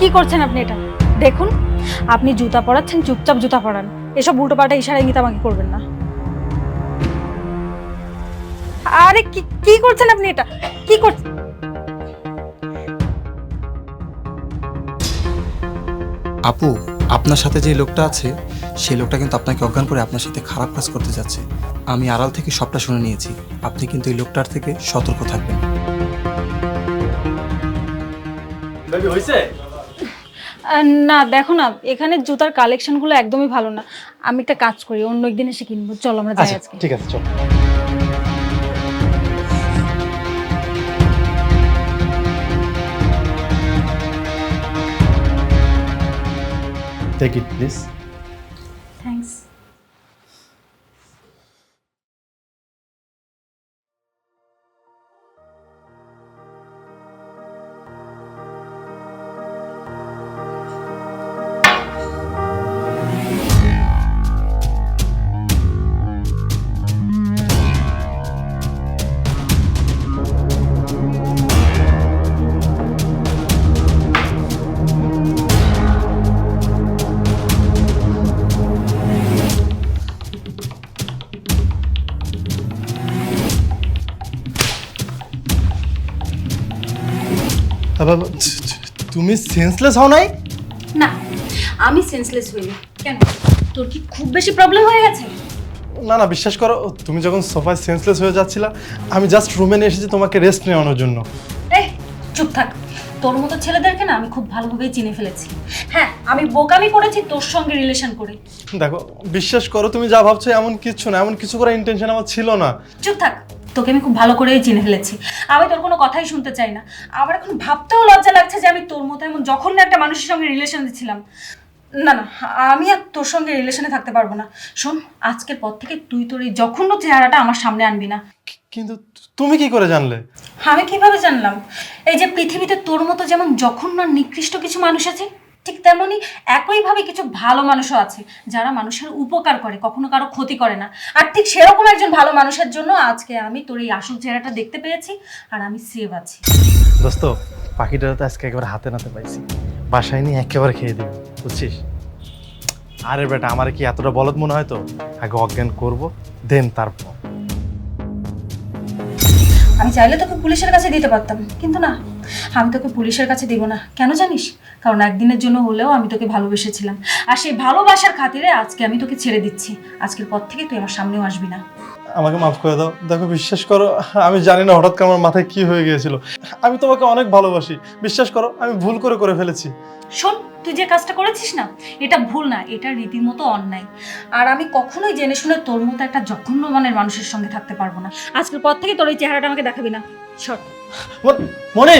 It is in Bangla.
কি করছেন আপনি এটা? দেখুন, আপনি জুতা পরাচ্ছেন, চুপচাপ জুতা পরান। এসব উল্টোপাল্টা ইশারা ইঙ্গিত আমাকে করবেন না। আরে কি কি করছেন আপনি এটা? কি করছেন? আপু, আপনার সাথে যে লোকটা আছে সেই লোকটা কিন্তু আপনাকে অজ্ঞান করে আপনার সাথে খারাপ কাজ করতে যাচ্ছে। আমি আড়াল থেকে সবটা শুনে নিয়েছি। আপনি কিন্তু এই লোকটার থেকে সতর্ক থাকবেন। না দেখো না, এখানে জুতার কালেকশনগুলো একদমই ভালো না। আমি একটা কাজ করি, অন্য একদিন এসে কিনবো। চলো আমরা যাই আজকে। ঠিক আছে, চল। Take it please. থ্যাঙ্কস। তুমি সেন্সলেস হও নাই? না, আমি সেন্সলেস হইনি। কেন, তোর কি খুব বেশি প্রবলেম হয়ে গেছে? না না, বিশ্বাস করো, তুমি যখন সোফায় সেন্সলেস হয়ে যাচ্ছিলা, আমি জাস্ট রুমে নিয়ে এসেছি তোমাকে রেস্ট নেওয়ানোর জন্য। এই চুপ থাক। তোর মতো ছেলেদেরকে না আমি খুব ভালোভাবেই চিনে ফেলেছি। হ্যাঁ, আমি বোকামি করেছি তোর সঙ্গে রিলেশন করে। দেখো, বিশ্বাস করো, তুমি যা ভাবছো এমন কিছু না, এমন কিছু করার ইন্টেনশন আমার ছিল না। চুপ থাক। তোকে আমি খুব ভালো করেই চিনে ফেলেছি। আমি তোর কোনো কথাই শুনতে চাই না। আমার এখন ভাবতেও লজ্জা লাগছে যে আমি তোর মতো এমন জঘন্য একটা মানুষের সঙ্গে রিলেশনে ছিলাম। না না, আমি আর তোর সঙ্গে রিলেশনে থাকতে পারবো না। শোন, আজকের পর থেকে তুই তোর এই জঘন্য চেহারাটা আমার সামনে আনবি না। কিন্তু তুমি কি করে জানলে? আমি কিভাবে জানলাম? এই যে পৃথিবীতে তোর মতো যেমন জঘন্য আর নিকৃষ্ট কিছু মানুষ আছে, ঠিক তেমনই একইভাবে কিছু ভালো মানুষও আছে যারা মানুষের উপকার করে, কখনো কারো ক্ষতি করে না। আর ঠিক সেরকম একজন ভালো মানুষের জন্য আজকে আমি তোর এই আসল চেহারাটা দেখতে পেয়েছি, আর আমি সেভ আছি। দোস্ত, পাখিটা তো আজকে একেবারে হাতে নাতে পাইছি, বাসায় নিয়ে একেবারে খেয়ে দিবি, বুঝছিস? আরে বেটা, আমার কি এতটা বলদ মনে হয়? তো আগে অজ্ঞান করবো, দেন তারপর। আমি চাইলে তোকে পুলিশের কাছে দিতে পারতাম, কিন্তু না, আমি তোকে পুলিশের কাছে দিব না। কেন জানিস? কারণ একদিনের জন্য হলেও আমি তোকে ভালোবেসেছিলাম, আর সেই ভালোবাসার খাতিরে আজকে আমি তোকে ছেড়ে দিচ্ছি। আজকের পর থেকে তুই আমার সামনেও আসবি না। আমাকে মাফ করে দাও। দেখো, বিশ্বাস করো, আমি জানি না হঠাৎ করে আমার মাথায় কি হয়ে গিয়েছিল। আমি তোমাকে অনেক ভালোবাসি, বিশ্বাস করো, আমি ভুল করে ফেলেছি। শোন, তুই যে কাজটা করেছিস না, এটা ভুল না, এটা রীতিমতো অন্যায়। আর আমি কখনোই জেনে শুনে তোর মতো একটা জঘন্য মানের মানুষের সঙ্গে থাকতে পারবো না। আজকের পর থেকে তোর এই চেহারাটা আমাকে দেখাবি না। সর। মনে